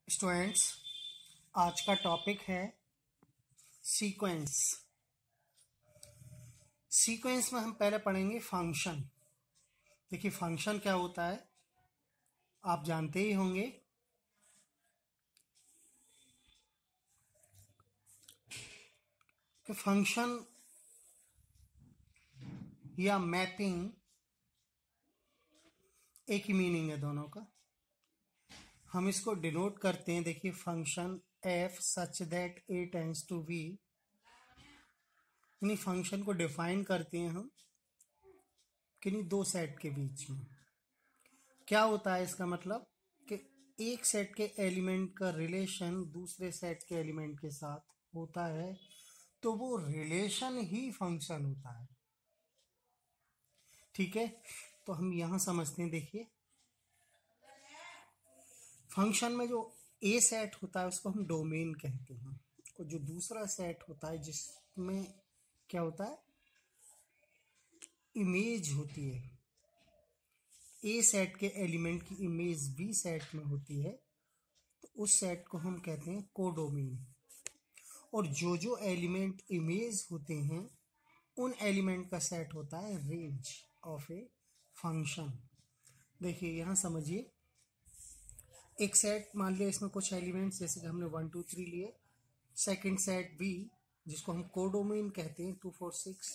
Students, आज का topic है सीक्वेंस। सीक्वेंस में हम पहले पढ़ेंगे फंक्शन। देखिए, फंक्शन क्या होता है आप जानते ही होंगे कि फंक्शन या मैपिंग एक ही मीनिंग है दोनों का। हम इसको डिनोट करते हैं। देखिए, function F such that A tends to V, यानी फंक्शन को डिफाइन करते हैं हम किन्हीं दो सेट के बीच में। क्या होता है इसका मतलब कि एक सेट के एलिमेंट का रिलेशन दूसरे सेट के एलिमेंट के साथ होता है तो वो रिलेशन ही फंक्शन होता है। ठीक है, तो हम यहां समझते हैं। देखिए, फंक्शन में जो ए सेट होता है उसको हम डोमेन कहते हैं, और जो दूसरा सेट होता है जिसमें क्या होता है, इमेज होती है। ए सेट के एलिमेंट की इमेज बी सेट में होती है तो उस सेट को हम कहते हैं कोडोमेन। और जो जो एलिमेंट इमेज होते हैं उन एलिमेंट का सेट होता है रेंज ऑफ ए फंक्शन। देखिए, यहां समझिए, एक सेट मान लिया, इसमें कुछ एलिमेंट्स जैसे कि हमने 1 2 3 लिए। सेकंड सेट बी जिसको हम कोडोमेन कहते हैं 2 4 6।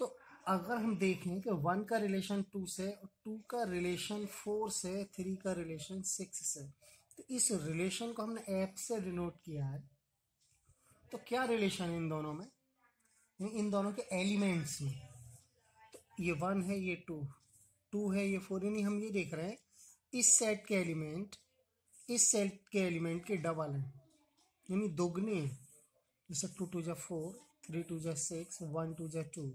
तो अगर हम देखें कि 1 का रिलेशन 2 से, 2 का रिलेशन 4 से, 3 का रिलेशन 6 से, तो इस रिलेशन को हमने एफ से डिनोट किया है। तो क्या रिलेशन है इन दोनों में, इन दोनों के एलिमेंट्स में? तो ये 1 है, ये 2 है, ये 4, यानी हम ये देख रहे हैं इस सेट के एलिमेंट इस सेट के एलिमेंट के डबल हैं, यानी दोगुने हैं। जैसे 2 2 जा 4, 3 2 जा 6, 1 2 जा 2।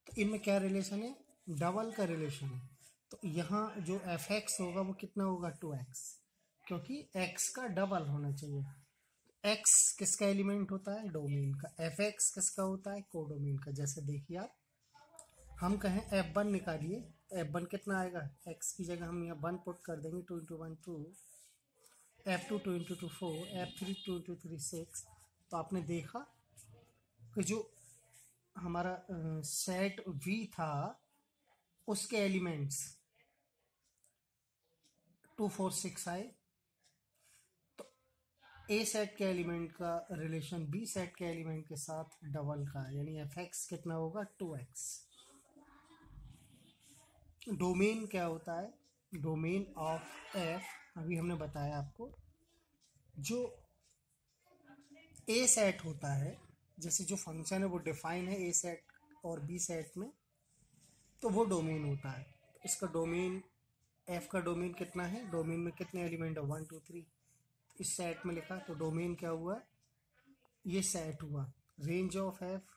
तो इनमें क्या रिलेशन है? डबल का रिलेशन है। तो यहाँ जो एफ एक्स होगा वो कितना होगा? 2x, क्योंकि x का डबल होना चाहिए। x किसका एलिमेंट होता है? डोमेन का। एफ एक्स किसका होता है? कोडोमेन का। जैसे देखिए आप, हम कहें F1 निकालिए, F1 कितना आएगा? x की जगह हम यहाँ 1 पुट कर देंगे, 2 into 1 2, F2 2 into 2 4, F3 2 into 3 6। तो आपने देखा कि जो हमारा सेट V था उसके एलिमेंट्स 2 4 6 आए। तो ए सेट के एलिमेंट का रिलेशन बी सेट के एलिमेंट के साथ डबल का, यानी एफ एक्स कितना होगा? 2x। डोमेन क्या होता है? डोमेन ऑफ एफ अभी हमने बताया आपको। जो ए सेट होता है, जैसे जो फंक्शन है वो डिफाइन है ए सेट और बी सेट में, तो वो डोमेन होता है। तो इसका डोमेन, एफ का डोमेन कितना है? डोमेन में कितने एलिमेंट है? 1 2 3। इस सेट में लिखा तो डोमेन क्या हुआ? ये सेट हुआ। रेंज ऑफ एफ,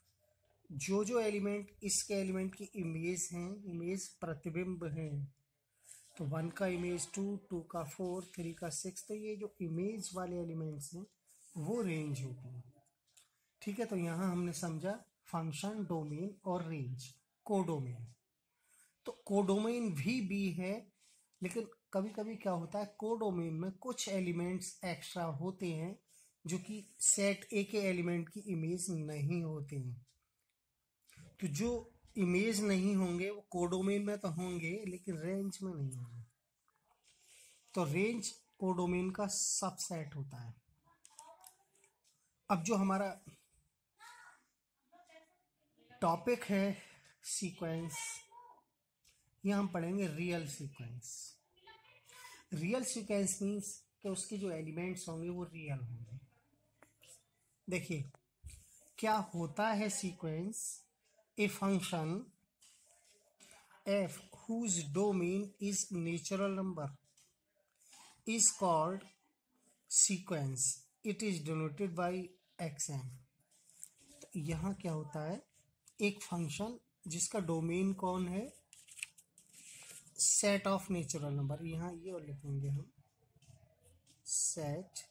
जो जो एलिमेंट इसके एलिमेंट की इमेज हैं, इमेज प्रतिबिंब हैं। तो 1 का इमेज 2, 2 का 4, 3 का 6। तो ये जो इमेज वाले एलिमेंट्स हैं वो रेंज होती हैं। ठीक है, तो यहाँ हमने समझा फंक्शन, डोमेन और रेंज, कोडोमेन। तो कोडोमेन भी बी है, लेकिन कभी कभी क्या होता है, कोडोमेन में कुछ एलिमेंट्स एक्स्ट्रा होते हैं जो कि सेट ए के एलिमेंट की इमेज नहीं होते हैं। तो जो इमेज नहीं होंगे वो कोडोमेन में तो होंगे लेकिन रेंज में नहीं होंगे। तो रेंज कोडोमेन का सबसेट होता है। अब जो हमारा टॉपिक है सीक्वेंस, ये हम पढ़ेंगे real sequence. Real sequence means कि उसके जो एलिमेंट्स होंगे वो रियल होंगे। देखिए, क्या होता है sequence? A function f whose domain is natural number is called sequence. It is denoted by xn. तो यहाँ क्या होता है, एक फंक्शन जिसका डोमेन कौन है? Set of natural number. यहाँ ये और लिखेंगे हम, सेट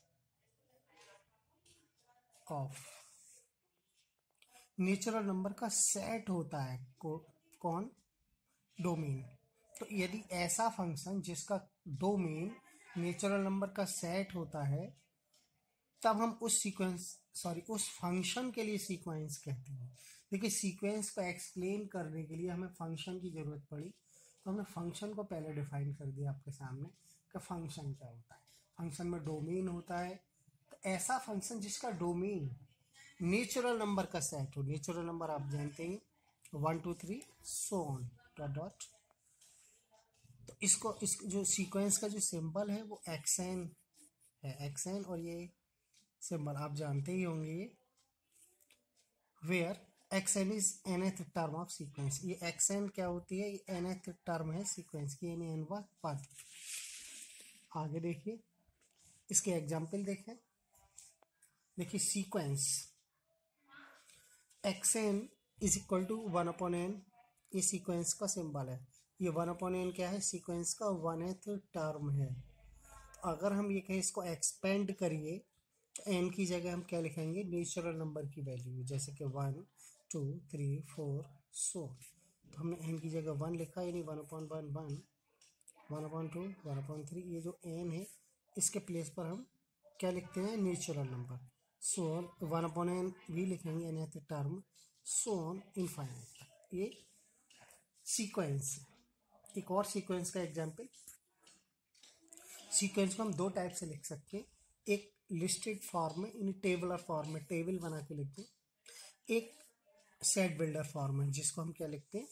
ऑफ नेचुरल नंबर का सेट होता है कौन? डोमेन। तो यदि ऐसा फंक्शन जिसका डोमेन नेचुरल नंबर का सेट होता है तब हम उस फंक्शन के लिए सीक्वेंस कहते हैं। देखिए सीक्वेंस को एक्सप्लेन करने के लिए हमें फंक्शन की ज़रूरत पड़ी, तो हमने फंक्शन को पहले डिफाइन कर दिया आपके सामने कि फंक्शन क्या होता है। फंक्शन में डोमेन होता है, तो ऐसा फंक्शन जिसका डोमेन नेचुरल नंबर का सेट हो। नेचुरल नंबर आप जानते हैं 1 2 3 सो ऑन डॉट डॉट। तो इस जो सीक्वेंस का जो सिंबल है वो एक्सएन है, एक्सएन, और ये सिंबल आप जानते ही होंगे ये, where x n is nth term of sequence. ये एक्सएन क्या होती है, ये nth टर्म है सीक्वेंस की, यानी nवां पद। आगे देखिए इसके एग्जाम्पल देखें। देखिए sequence x n is equal to 1/n, ये सीक्वेंस का सिंबल है। ये 1/n क्या है, सीक्वेंस का 1th टर्म है। अगर हम ये कहें इसको एक्सपेंड करिए तो n की जगह हम क्या लिखेंगे, नेचुरल नंबर की वैल्यू, जैसे कि 1 2 3 4 सो। तो हमने n की जगह 1 लिखा, यानी 1/1 1/2 1/3। ये जो n है इसके प्लेस पर हम क्या लिखते हैं, नेचुरल नंबर। सो 1/n भी लिखेंगे nth term, so on infinite तक। ये सीक्वेंस है। एक और सीक्वेंस का एग्जांपल, सीक्वेंस को हम दो टाइप से लिख सकते हैं। एक लिस्टेड फॉर्म में, इन टेबलर फॉर्म में टेबल बना के लिखते हैं। एक सेट बिल्डर फॉर्म है जिसको हम क्या लिखते हैं,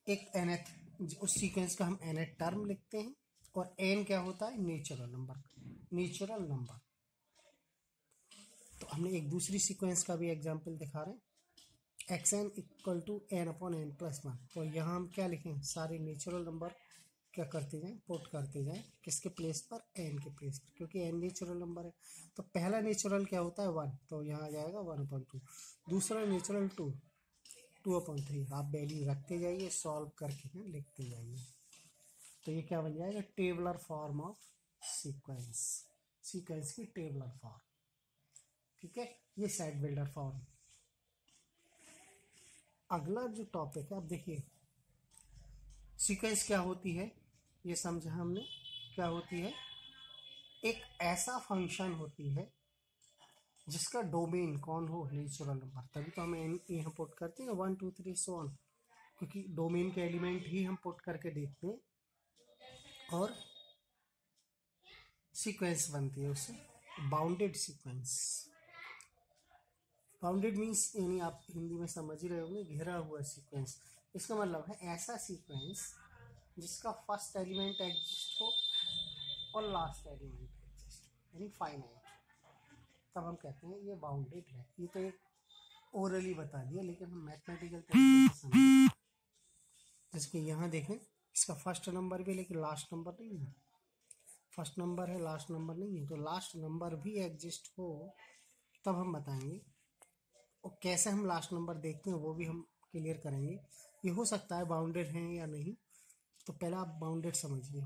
एक nth, उस सीक्वेंस का हम nth टर्म लिखते हैं, और n क्या होता है, नेचुरल नंबर। Natural number. तो हमने एक दूसरी सीक्वेंस का भी एग्जांपल दिखा रहे हैं, xn इक्वल टू n/n+1। तो यहाँ हम क्या लिखें, सारे नेचुरल नंबर क्या करते जाएं, पुट करते जाएं, किसके प्लेस पर, n के प्लेस पर, क्योंकि n नेचुरल नंबर है। तो पहला नेचुरल क्या होता है, 1, तो यहाँ आ जाएगा 1/2। दूसरा नेचुरल 2 2/3। आप वैल्यू रखते जाइए, सॉल्व करके यहाँ लिखते जाइए। तो ये क्या बन जाएगा, tabular form of sequence, sequence की टेबलर फॉर्म। ठीक है, ये सेट बिल्डर फॉर्म। अगला जो टॉपिक है, अब देखिए सीक्वेंस क्या होती है, ये समझा हमने क्या होती है। एक ऐसा फंक्शन होती है जिसका डोमेन कौन हो, नेचुरल नंबर। तभी तो हम यहाँ पुट करते हैं 1 2 3 सो ऑन, क्योंकि डोमेन के एलिमेंट ही हम पुट करके देखते हैं और सीक्वेंस बनती है उससे, बाउंडेड सीक्वेंस। बाउंडेड मीन्स यानी आप हिंदी में समझ ही रहे होंगे, घेरा हुआ सीक्वेंस। इसका मतलब है ऐसा सीक्वेंस जिसका फर्स्ट एलिमेंट एग्जिस्ट हो और लास्ट एलिमेंट एग्जिस्ट हो, यानी फाइनाइट, तब हम कहते हैं ये बाउंडेड है। ये तो एक ओरली बता दिया, लेकिन हम मैथमेटिकल तरीके से समझें। जैसे कि यहाँ देखें, इसका फर्स्ट नंबर भी लेकिन लास्ट नंबर नहीं है, फर्स्ट नंबर है लास्ट नंबर नहीं है, तो लास्ट नंबर भी एग्जिस्ट हो तब हम बताएंगे। और कैसे हम लास्ट नंबर देखते हैं वो भी हम क्लियर करेंगे। ये हो सकता है बाउंडेड है या नहीं, तो पहले आप बाउंडेड समझिए।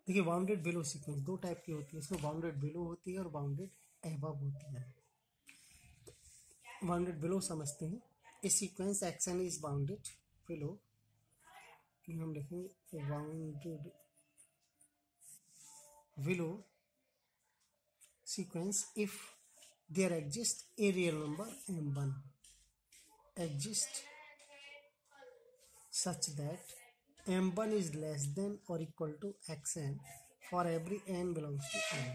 देखिए बाउंडेड बिलो सीक्वेंस दो टाइप की होती है, इसमें बाउंडेड बिलो होती है और बाउंडेड एबव होती है। बाउंडेड बिलो समझते हैं। इस sequence action is bounded below, हम लिखेंगे bounded below sequence if there exists a real number m1 exists such that m1 is less than or equal to xn for every n belongs to m,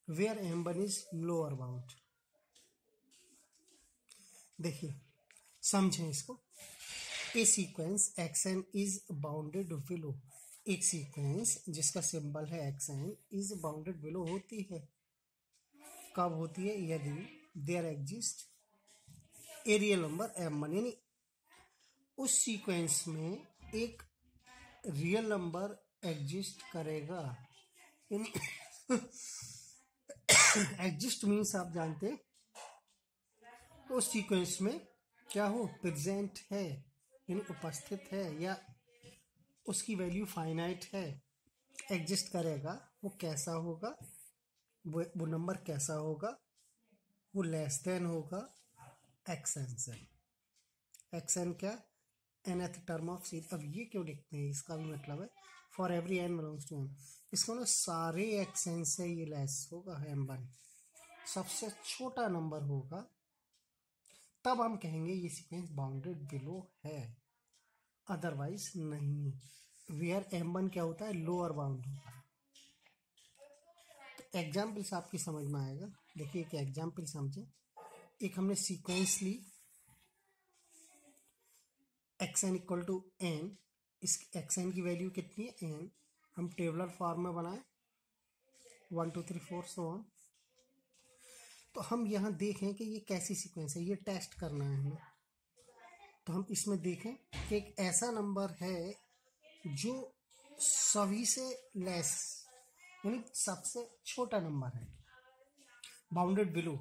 where m1 is lower bound। देखिए समझें इसको। A sequence xn is bounded below, एक sequence जिसका symbol है xn is bounded below होती है। कब होती है, यदि there exist a real number m1, यानी उस सीक्वेंस में एक रियल नंबर एग्जिस्ट करेगा। यानी एग्जिस्ट मीन्स आप जानते तो उस सीक्वेंस में क्या हो, प्रेजेंट है, यानी उपस्थित है, या उसकी वैल्यू फाइनाइट है, एग्जिस्ट करेगा। वो कैसा होगा, वो नंबर कैसा होगा, वो लेस देन होगा एक्सएन से। एक्सएन क्या, nth टर्म ऑफ सीरीज। अब ये क्यों लिखते हैं, इसका भी मतलब है for every n belongs to M. इसको ना सारे एक्सएन से ये लेस होगा m1, सबसे छोटा नंबर होगा, तब हम कहेंगे ये सीक्वेंस बाउंडेड बिलो है, अदरवाइज नहीं। वेयर m1 क्या होता है, लोअर बाउंड होता है। तो एग्जाम्पल्स आपकी समझ में आएगा। देखिए एक एग्जाम्पल समझे। एक हमने सीक्वेंस ली xn इक्वल टू n, इस xn की वैल्यू कितनी है n, हम टेबलर फॉर्म में बनाए 1 2 3 4 सो ऑन। तो हम यहाँ देखें कि ये कैसी सीक्वेंस है, ये टेस्ट करना है हमें। तो हम इसमें देखें कि एक ऐसा नंबर है जो सभी से लेस, यानी सबसे छोटा नंबर है। बाउंडेड बिलो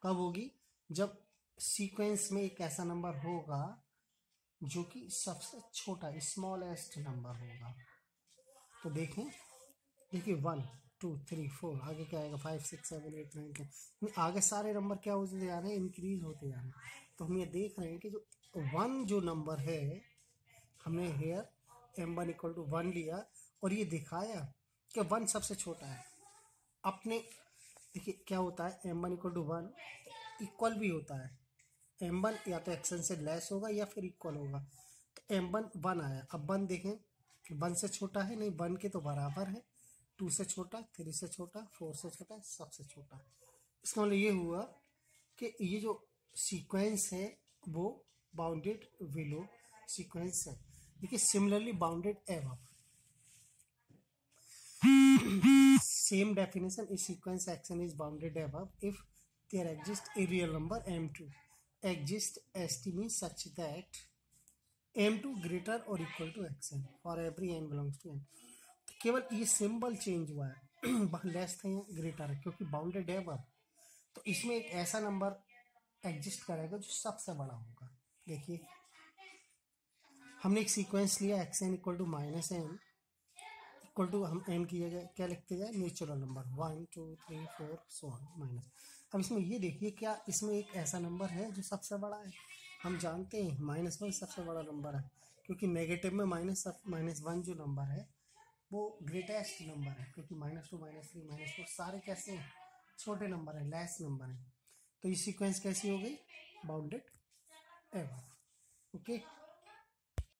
कब होगी, जब सीक्वेंस में एक ऐसा नंबर होगा जो कि सबसे छोटा स्मॉलेस्ट नंबर होगा। तो देखें, देखिए 1 2 3 4, आगे क्या आएगा 5 6 7 8 9 10, आगे सारे नंबर क्या होते जा रहे हैं, इंक्रीज होते जा रहे हैं। तो हम ये देख रहे हैं कि जो 1 जो नंबर है, हमने हेयर m1 इक्वल टू 1 लिया और ये दिखाया कि 1 सबसे छोटा है। अपने देखिए क्या होता है, m1 इक्वल टू 1 इक्वल भी होता है, m1 या तो एक्सन से लेस होगा या फिर इक्वल होगा। तो m1 1 आया, अब 1 देखें 1 से छोटा है नहीं, 1 के तो बराबर है, 2 से छोटा, 3 से छोटा, 4 से छोटा, सबसे छोटा। इसका मतलब ये हुआ कि ये जो सीक्वेंस है वो बाउंडेड बिलो सीक्वेंस है। देखिए similarly bounded above, same definition is sequence action is bounded above if there exists a real number m2 exists st means such that m2 greater or equal to xn for every n belongs to n। तो केवल ये symbol change हुआ है, less था या greater है, क्योंकि bounded है अब। तो इसमें एक ऐसा नंबर एग्जिस्ट करेगा जो सबसे बड़ा होगा। देखिए हमने एक सीक्वेंस लिया xn equal to minus n equal to, हम n की जगह क्या लिखते जाए, natural number 1 2 3 4 so on minus. अब इसमें ये देखिए क्या इसमें एक ऐसा नंबर है जो सबसे बड़ा है। हम जानते हैं -1 सबसे बड़ा नंबर है, क्योंकि नेगेटिव में -1 जो नंबर है वो ग्रेटेस्ट नंबर है, क्योंकि -2 -3 -4 सारे कैसे हैं, छोटे नंबर है, लेस नंबर है। तो ये सीक्वेंस कैसी हो गई, बाउंडेड एबव। ओके।